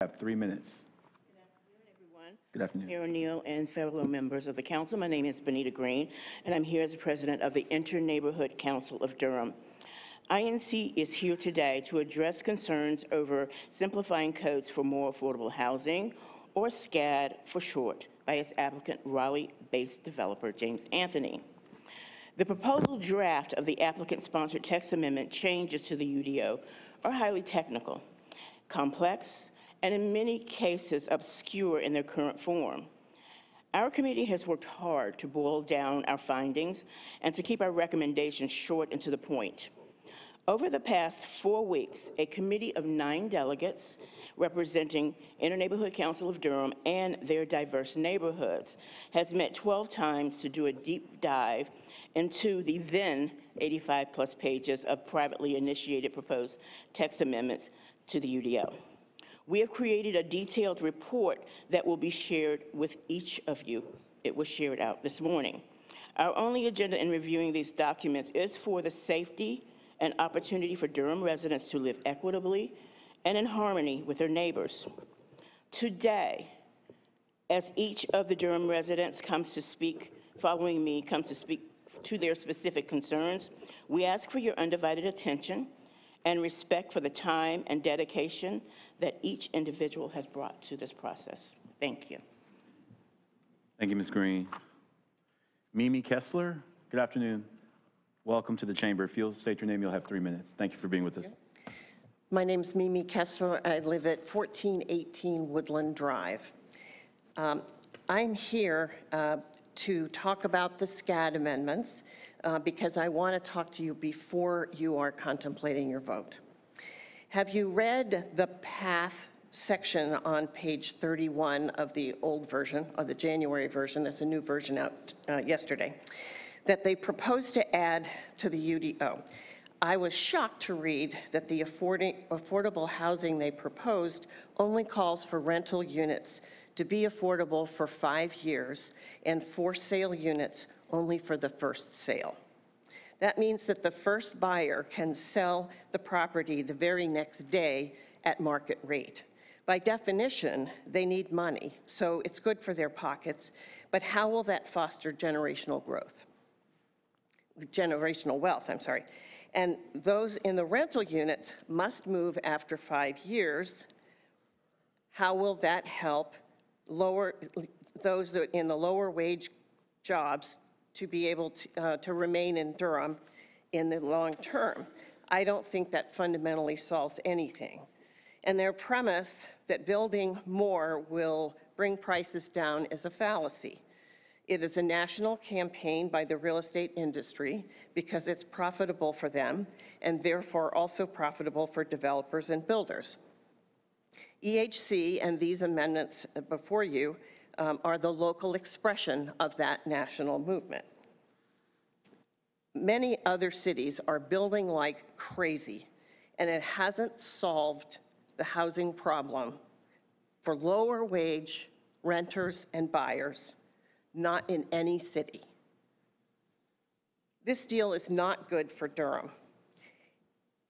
Have 3 minutes. Good afternoon, everyone. Good afternoon. Mayor O'Neill and fellow members of the council. My name is Benita Green, and I'm here as the president of the Inter-Neighborhood Council of Durham. INC is here today to address concerns over simplifying codes for more affordable housing, or SCAD for short, by its applicant, Raleigh-based developer James Anthony. The proposal draft of the applicant-sponsored text amendment changes to the UDO are highly technical, complex, and in many cases obscure in their current form. Our committee has worked hard to boil down our findings and to keep our recommendations short and to the point. Over the past 4 weeks, a committee of 9 delegates representing Inter-Neighborhood Council of Durham and their diverse neighborhoods has met 12 times to do a deep dive into the then 85+ pages of privately initiated proposed text amendments to the UDO. We have created a detailed report that will be shared with each of you. It was shared out this morning. Our only agenda in reviewing these documents is for the safety and opportunity for Durham residents to live equitably and in harmony with their neighbors. Today, as each of the Durham residents comes to speak, following me, comes to speak to their specific concerns, we ask for your undivided attention and respect for the time and dedication that each individual has brought to this process. Thank you. Thank you, Ms. Green. Mimi Kessler, good afternoon. Welcome to the chamber. If you'll state your name, you'll have 3 minutes. Thank you for being with us. My name is Mimi Kessler. I live at 1418 Woodland Drive. I'm here to talk about the SCAD amendments because I want to talk to you before you are contemplating your vote. Have you read the path section on page 31 of the old version, or the January version? There's a new version out yesterday, that they proposed to add to the UDO. I was shocked to read that the affordable housing they proposed only calls for rental units to be affordable for 5 years and for sale units only for the first sale. That means that the first buyer can sell the property the very next day at market rate. By definition, they need money, so it's good for their pockets, but how will that foster generational growth? Generational wealth, I'm sorry. And those in the rental units must move after 5 years. How will that help lower those in the lower wage jobs to be able to remain in Durham in the long term? I don't think that fundamentally solves anything. And their premise that building more will bring prices down is a fallacy. It is a national campaign by the real estate industry because it's profitable for them and therefore also profitable for developers and builders. EHC and these amendments before you are the local expression of that national movement. Many other cities are building like crazy, and it hasn't solved the housing problem for lower wage renters and buyers, not in any city. This deal is not good for Durham.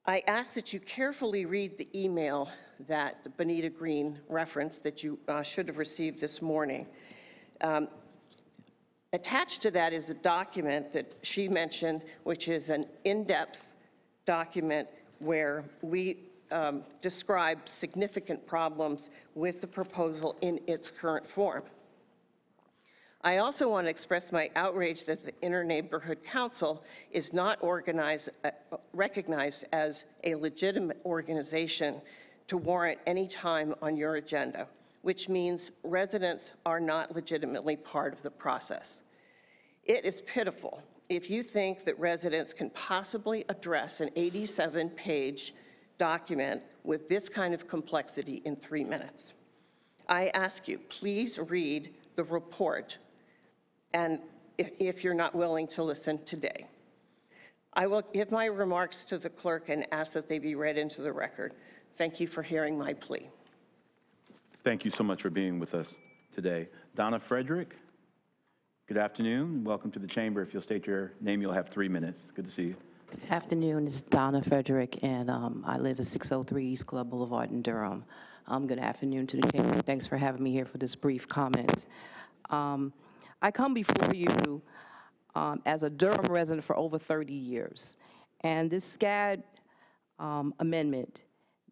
I ask that you carefully read the email that Benita Green referenced that you should have received this morning. Attached to that is a document that she mentioned, which is an in-depth document where we described significant problems with the proposal in its current form. I also want to express my outrage that the Inter-Neighborhood Council is not recognized as a legitimate organization to warrant any time on your agenda, which means residents are not legitimately part of the process. It is pitiful if you think that residents can possibly address an 87-page document with this kind of complexity in 3 minutes. I ask you, please read the report, and if you're not willing to listen today. I will give my remarks to the clerk and ask that they be read into the record. Thank you for hearing my plea. Thank you so much for being with us today. Donna Frederick, good afternoon. Welcome to the chamber. If you'll state your name, you'll have 3 minutes. Good to see you. Good afternoon. It's Donna Frederick, and I live at 603 East Club Boulevard in Durham. Good afternoon to the chamber. Thanks for having me here for this brief comment. I come before you as a Durham resident for over 30 years. And this SCAD amendment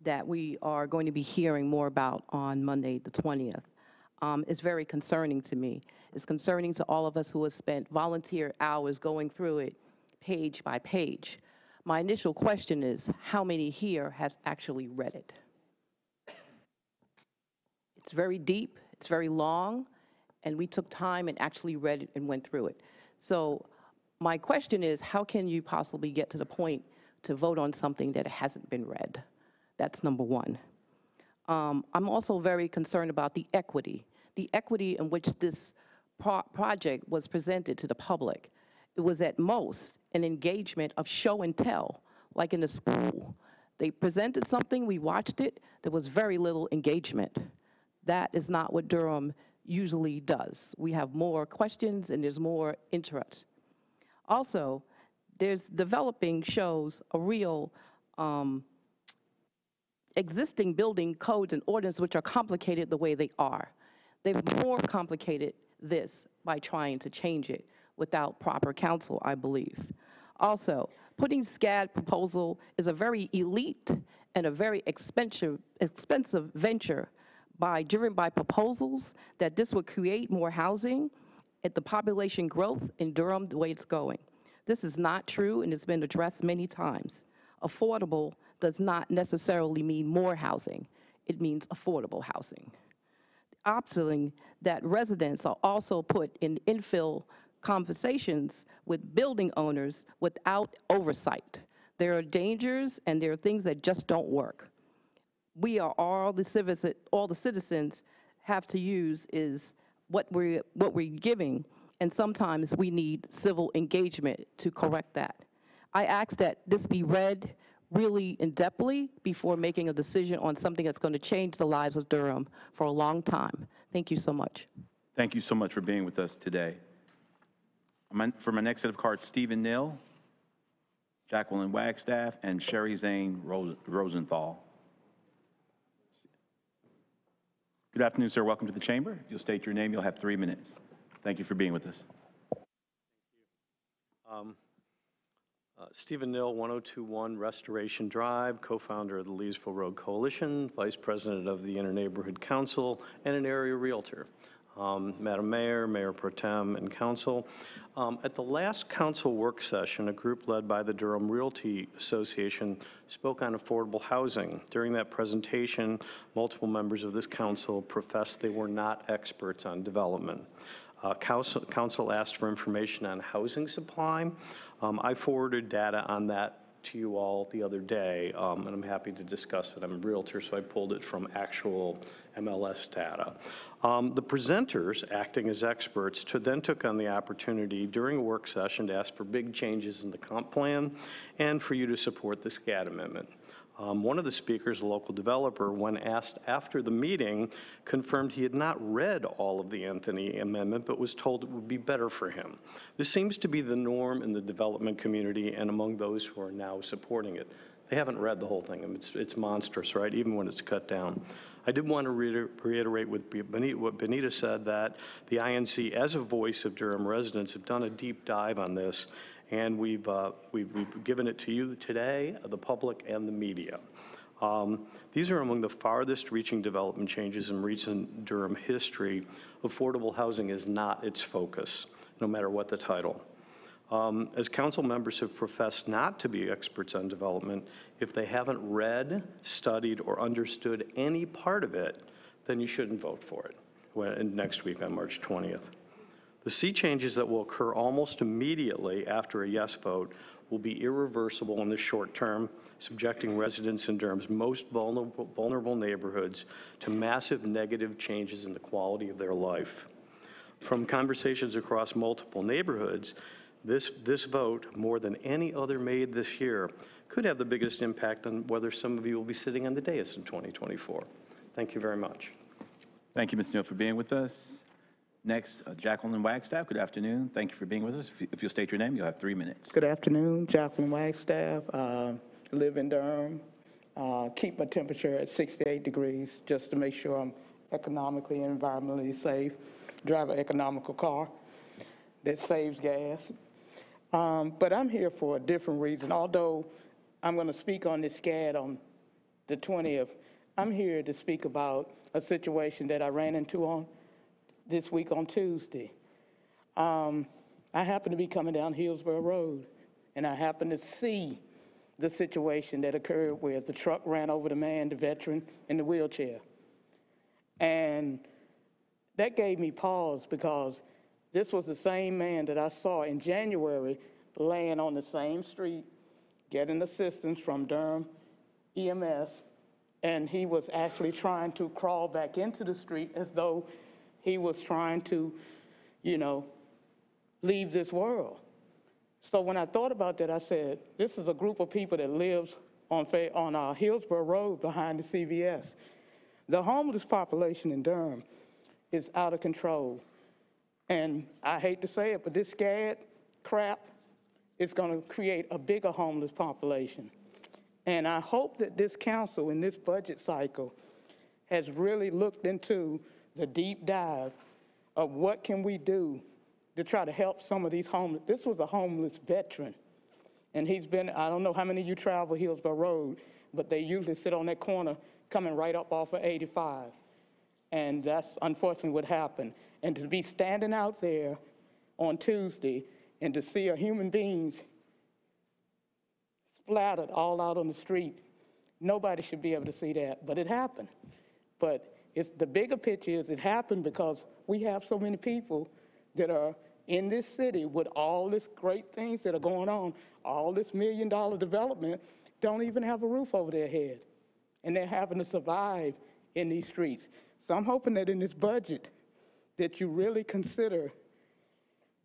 that we are going to be hearing more about on Monday, the 20th, is very concerning to me. It's concerning to all of us who have spent volunteer hours going through it page by page. My initial question is, how many here have actually read it? It's very deep, it's very long, and we took time and actually read it and went through it. So my question is, how can you possibly get to the point to vote on something that hasn't been read? That's number one. I'm also very concerned about the equity in which this project was presented to the public. It was at most an engagement of show and tell, like in a school. They presented something, we watched it, there was very little engagement. That is not what Durham usually does. We have more questions and there's more interest. Also, there's developing shows a real existing building codes and ordinances which are complicated the way they are. They've more complicated this by trying to change it without proper counsel, I believe. Also, putting SCAD proposal is a very elite and a very expensive venture driven by proposals that this would create more housing at the population growth in Durham the way it's going. This is not true and it's been addressed many times. Affordable does not necessarily mean more housing. It means affordable housing. Opting that residents are also put in infill conversations with building owners without oversight. There are dangers and there are things that just don't work. We are all the citizens have to use is what we're giving, and sometimes we need civil engagement to correct that. I ask that this be read really in-depthly before making a decision on something that's going to change the lives of Durham for a long time. Thank you so much. Thank you so much for being with us today. For my next set of cards, Stephen Nill, Jacqueline Wagstaff, and Sherry Zane Rosenthal. Good afternoon, sir. Welcome to the chamber. If you'll state your name, you'll have 3 minutes. Thank you for being with us. Stephen Nill, 1021 Restoration Drive, co-founder of the Leesville Road Coalition, vice president of the Interneighborhood Council, and an area realtor. Madam Mayor, Mayor Pro Tem, and Council. At the last council work session, a group led by the Durham Realty Association spoke on affordable housing. During that presentation, multiple members of this council professed they were not experts on development. Council asked for information on housing supply. I forwarded data on that to you all the other day, and I'm happy to discuss it. I'm a realtor, so I pulled it from actual MLS data. The presenters, acting as experts, then took on the opportunity during a work session to ask for big changes in the comp plan and for you to support the SCAD amendment. One of the speakers, a local developer, when asked after the meeting, confirmed he had not read all of the Anthony Amendment, but was told it would be better for him. This seems to be the norm in the development community and among those who are now supporting it. They haven't read the whole thing. I mean, it's monstrous, right, even when it's cut down. I did want to reiterate what Benita said, that the INC, as a voice of Durham residents, have done a deep dive on this, and we've given it to you today, the public and the media. These are among the farthest reaching development changes in recent Durham history. Affordable housing is not its focus, no matter what the title. As council members have professed not to be experts on development, if they haven't read, studied, or understood any part of it, then you shouldn't vote for it next week on March 20th. The sea changes that will occur almost immediately after a yes vote will be irreversible in the short term, subjecting residents in Durham's most vulnerable neighborhoods to massive negative changes in the quality of their life. From conversations across multiple neighborhoods, this vote, more than any other made this year, could have the biggest impact on whether some of you will be sitting on the dais in 2024. Thank you very much. Thank you, Ms. Neal, for being with us. Next, Jacqueline Wagstaff, good afternoon. Thank you for being with us. If you'll state your name, you'll have 3 minutes. Good afternoon, Jacqueline Wagstaff. Live in Durham. keep my temperature at 68 degrees just to make sure I'm economically and environmentally safe, drive an economical car that saves gas. But I'm here for a different reason. Although I'm going to speak on this SCAD on the 20th, I'm here to speak about a situation that I ran into on this week on Tuesday. I happened to be coming down Hillsborough Road, and I happened to see the situation that occurred where the truck ran over the man, the veteran, in the wheelchair. And that gave me pause because this was the same man that I saw in January laying on the same street, getting assistance from Durham EMS, and he was actually trying to crawl back into the street as though he was trying to, leave this world. So when I thought about that, I said, this is a group of people that lives on Hillsborough Road behind the CVS. The homeless population in Durham is out of control. And I hate to say it, but this SCAD crap is going to create a bigger homeless population. And I hope that this council in this budget cycle has really looked into the deep dive of what can we do to try to help some of these homeless. This was a homeless veteran. And he's been, I don't know how many of you travel Hillsborough Road, but they usually sit on that corner coming right up off of 85. And that's unfortunately what happened. And to be standing out there on Tuesday and to see a human beings splattered all out on the street, nobody should be able to see that, but it happened. But the bigger picture is it happened because we have so many people that are in this city with all these great things that are going on, all this $1 million development, don't even have a roof over their head. And they're having to survive in these streets. So I'm hoping that in this budget that you really consider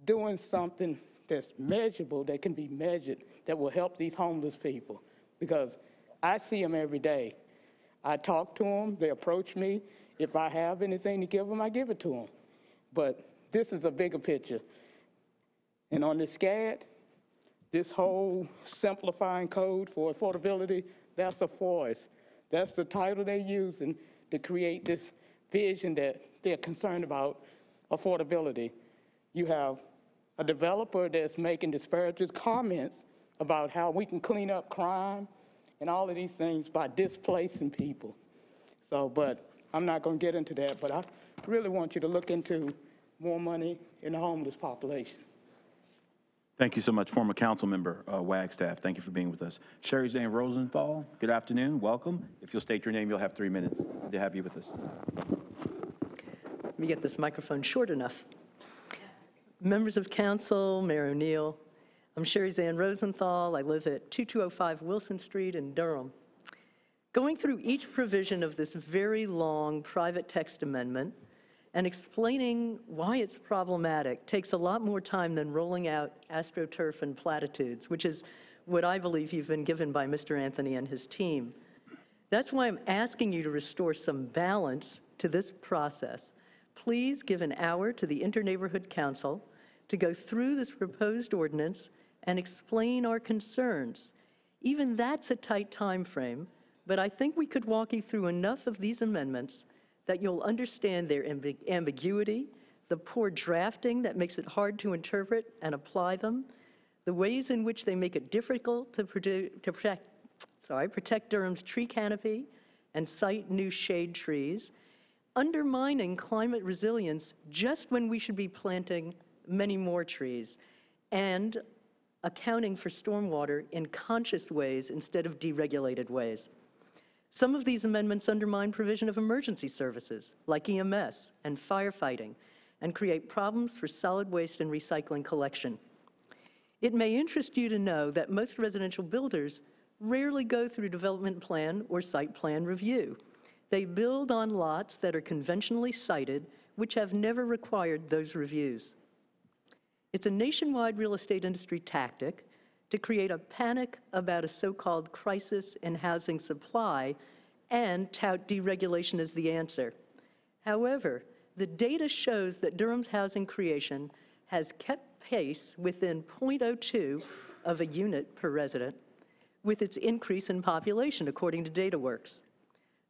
doing something that's measurable, that can be measured, that will help these homeless people. Because I see them every day. I talk to them, they approach me. If I have anything to give them, I give it to them. But this is a bigger picture. And on the SCAD, this whole simplifying code for affordability, that's a force. That's the title they're using to create this vision that they're concerned about affordability. You have a developer that's making disparaging comments about how we can clean up crime and all of these things by displacing people. So, but I'm not going to get into that, but I really want you to look into more money in the homeless population. Thank you so much, former council member Wagstaff. Thank you for being with us. Sherry Zane Rosenthal, good afternoon, welcome. If you'll state your name, you'll have 3 minutes. Good to have you with us. Let me get this microphone short enough. Members of council, Mayor O'Neill, I'm Sherry Zane Rosenthal. I live at 2205 Wilson Street in Durham. Going through each provision of this very long private text amendment and explaining why it's problematic takes a lot more time than rolling out astroturf and platitudes, which is what I believe you've been given by Mr. Anthony and his team. That's why I'm asking you to restore some balance to this process. Please give an hour to the Interneighborhood Council to go through this proposed ordinance and explain our concerns. Even that's a tight time frame, but I think we could walk you through enough of these amendments that you'll understand their ambiguity, the poor drafting that makes it hard to interpret and apply them, the ways in which they make it difficult to protect Durham's tree canopy and site new shade trees, undermining climate resilience just when we should be planting many more trees, and accounting for stormwater in conscious ways instead of deregulated ways. Some of these amendments undermine provision of emergency services, like EMS and firefighting, and create problems for solid waste and recycling collection. It may interest you to know that most residential builders rarely go through development plan or site plan review. They build on lots that are conventionally sited, which have never required those reviews. It's a nationwide real estate industry tactic to create a panic about a so-called crisis in housing supply and tout deregulation as the answer. However, the data shows that Durham's housing creation has kept pace within 0.02 of a unit per resident, with its increase in population, according to DataWorks.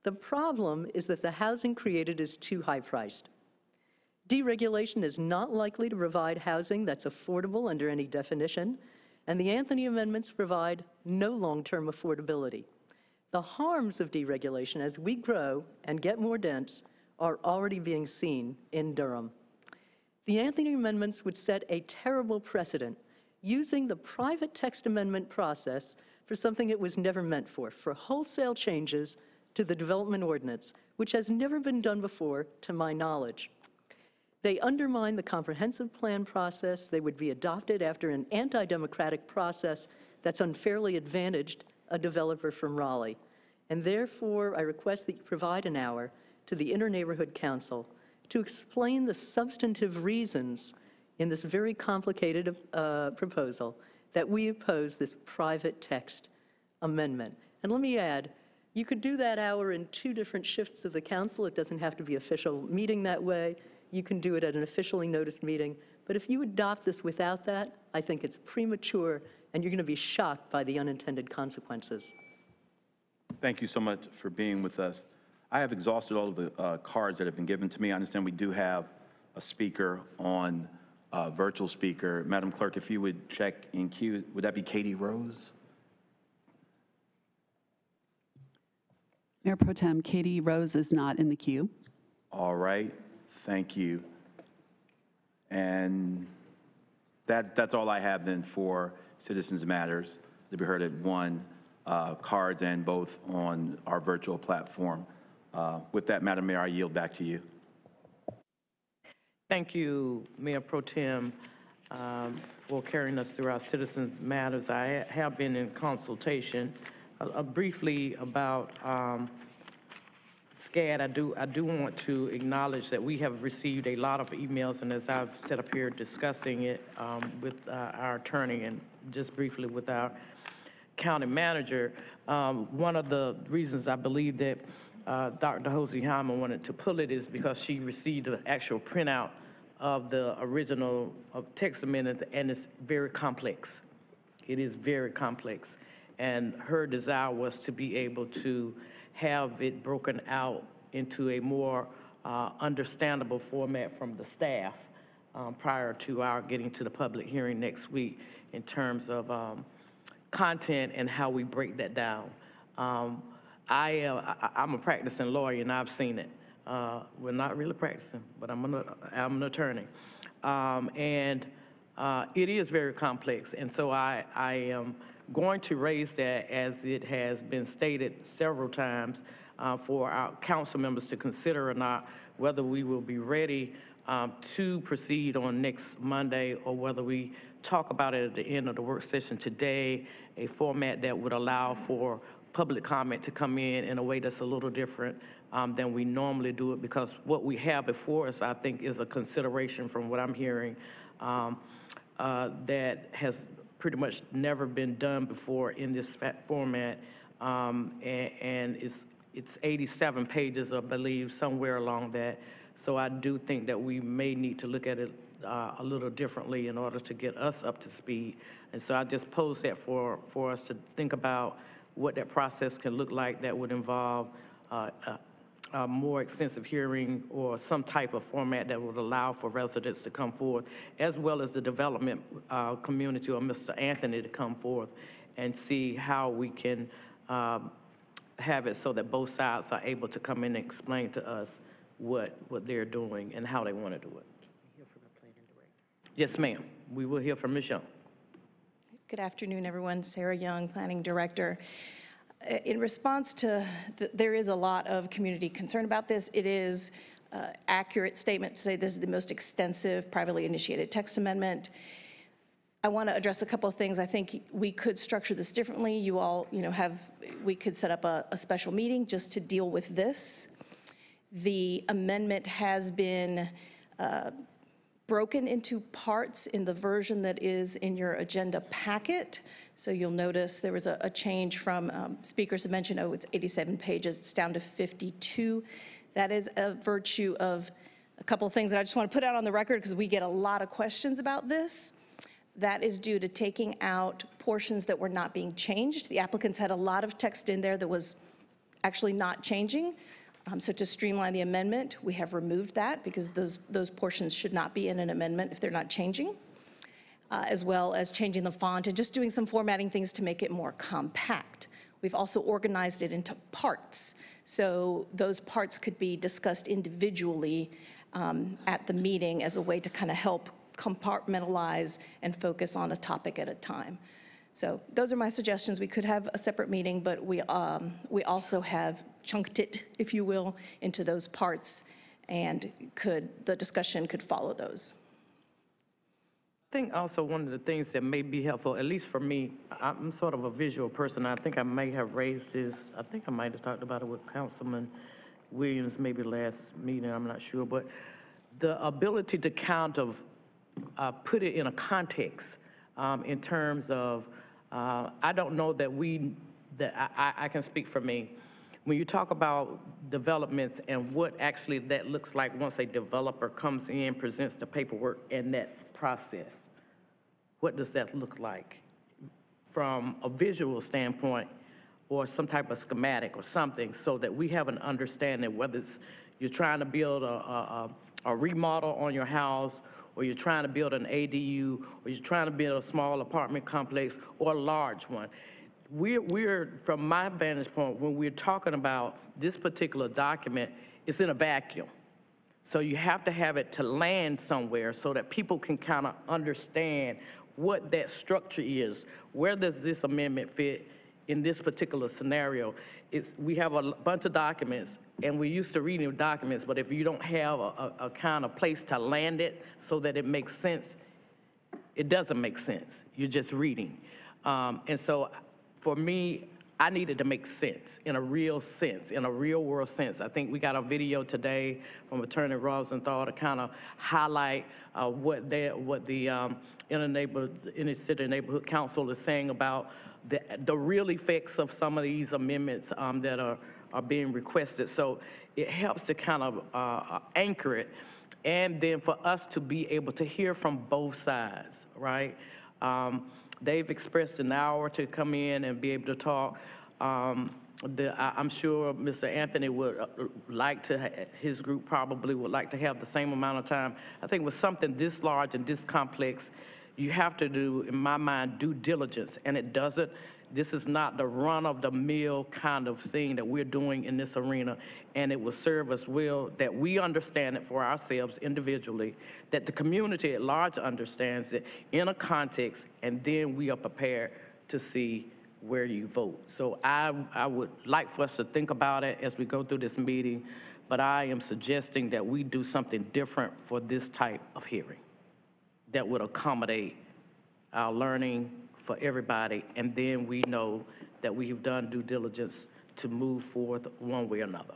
The problem is that the housing created is too high-priced. Deregulation is not likely to provide housing that's affordable under any definition, and the Anthony Amendments provide no long-term affordability. The harms of deregulation as we grow and get more dense are already being seen in Durham. The Anthony Amendments would set a terrible precedent using the private text amendment process for something it was never meant for wholesale changes to the development ordinance, which has never been done before, to my knowledge. They undermine the comprehensive plan process. They would be adopted after an anti-democratic process that's unfairly advantaged a developer from Raleigh. And therefore, I request that you provide an hour to the Inter-Neighborhood Council to explain the substantive reasons in this very complicated proposal that we oppose this private text amendment. And let me add, you could do that hour in 2 different shifts of the council. It doesn't have to be official meeting that way. You can do it at an officially noticed meeting. But if you adopt this without that, I think it's premature, and you're going to be shocked by the unintended consequences. Thank you so much for being with us. I have exhausted all of the cards that have been given to me. I understand we do have a speaker on virtual speaker. Madam Clerk, if you would check in queue, would that be Katie Rose? Mayor Pro Tem, Katie Rose is not in the queue. All right, thank you. And that's all I have then for Citizens Matters to be heard at 1 cards and both on our virtual platform. With that, Madam Mayor, I yield back to you. Thank you, Mayor Pro Tem, for carrying us through our Citizens Matters. I have been in consultation briefly about SCAD. I do want to acknowledge that we have received a lot of emails, and as I've set up here discussing it with our attorney and just briefly with our county manager, one of the reasons I believe that Dr. Hosey Hyman wanted to pull it is because she received an actual printout of the original text amendment, and it's very complex. It is very complex. And her desire was to be able to have it broken out into a more understandable format from the staff prior to our getting to the public hearing next week in terms of content and how we break that down. I'm a practicing lawyer, and I've seen it. We're not really practicing, but I'm an attorney. It is very complex, and so I am going to raise that, as it has been stated several times, for our council members to consider or not whether we will be ready to proceed on next Monday, or whether we talk about it at the end of the work session today, a format that would allow for public comment to come in a way that's a little different than we normally do it, because what we have before us, I think, is a consideration from what I'm hearing that has pretty much never been done before in this format, and it's 87 pages, I believe, somewhere along that. So I do think that we may need to look at it a little differently in order to get us up to speed. And so I just pose that for us to think about what that process can look like that would involve a more extensive hearing or some type of format that would allow for residents to come forth, as well as the development community or Mr. Anthony to come forth and see how we can have it so that both sides are able to come in and explain to us what they're doing and how they want to do it. Yes, ma'am. We will hear from Ms. Young. Good afternoon, everyone. Sarah Young, Planning Director. In response to, there is a lot of community concern about this. It is an accurate statement to say this is the most extensive privately initiated text amendment. I want to address a couple of things. I think we could structure this differently. You all, we could set up a special meeting just to deal with this. The amendment has been broken into parts in the version that is in your agenda packet. So you'll notice there was a change from, speakers have mentioned, it's 87 pages, it's down to 52. That is a virtue of a couple of things that I just want to put out on the record because we get a lot of questions about this. That is due to taking out portions that were not being changed. The applicants had a lot of text in there that was actually not changing. So to streamline the amendment, we have removed that because those portions should not be in an amendment if they're not changing, as well as changing the font and just doing some formatting things to make it more compact. We've also organized it into parts, so those parts could be discussed individually at the meeting as a way to kind of help compartmentalize and focus on a topic at a time. So those are my suggestions. We could have a separate meeting, but we also have chunked it, if you will, into those parts, and the discussion could follow those. I think also one of the things that may be helpful, at least for me, I'm sort of a visual person. I think I may have raised this, I think I might have talked about it with Councilman Williams maybe last meeting, I'm not sure, but the ability to kind of put it in a context in terms of, I don't know that I can speak for me. When you talk about developments and what actually that looks like once a developer comes in, presents the paperwork and that process, what does that look like from a visual standpoint or some type of schematic or something so that we have an understanding whether it's you're trying to build a remodel on your house, or you're trying to build an ADU, or you're trying to build a small apartment complex or a large one. We're, from my vantage point, when we're talking about this particular document, it's in a vacuum. So you have to have it to land somewhere so that people can kind of understand what that structure is. Where does this amendment fit in this particular scenario? We have a bunch of documents, and we're used to reading documents, but if you don't have a kind of place to land it so that it makes sense, it doesn't make sense. You're just reading. And so for me, I needed to make sense, in a real sense, in a real world sense. I think we got a video today from Attorney Rosenthal to kind of highlight what the Inner City Neighborhood Council is saying about the real effects of some of these amendments that are being requested. So it helps to kind of anchor it, and then for us to be able to hear from both sides, right? They've expressed an hour to come in and be able to talk. I'm sure Mr. Anthony would like to, his group probably would like to have the same amount of time. I think with something this large and this complex, you have to do, in my mind, due diligence, and this is not the run-of-the-mill kind of thing that we're doing in this arena, and it will serve us well that we understand it for ourselves individually, that the community at large understands it in a context, and then we are prepared to see where you vote. So I would like for us to think about it as we go through this meeting, but I am suggesting that we do something different for this type of hearing that would accommodate our learning for everybody, and then we know that we've done due diligence to move forth one way or another.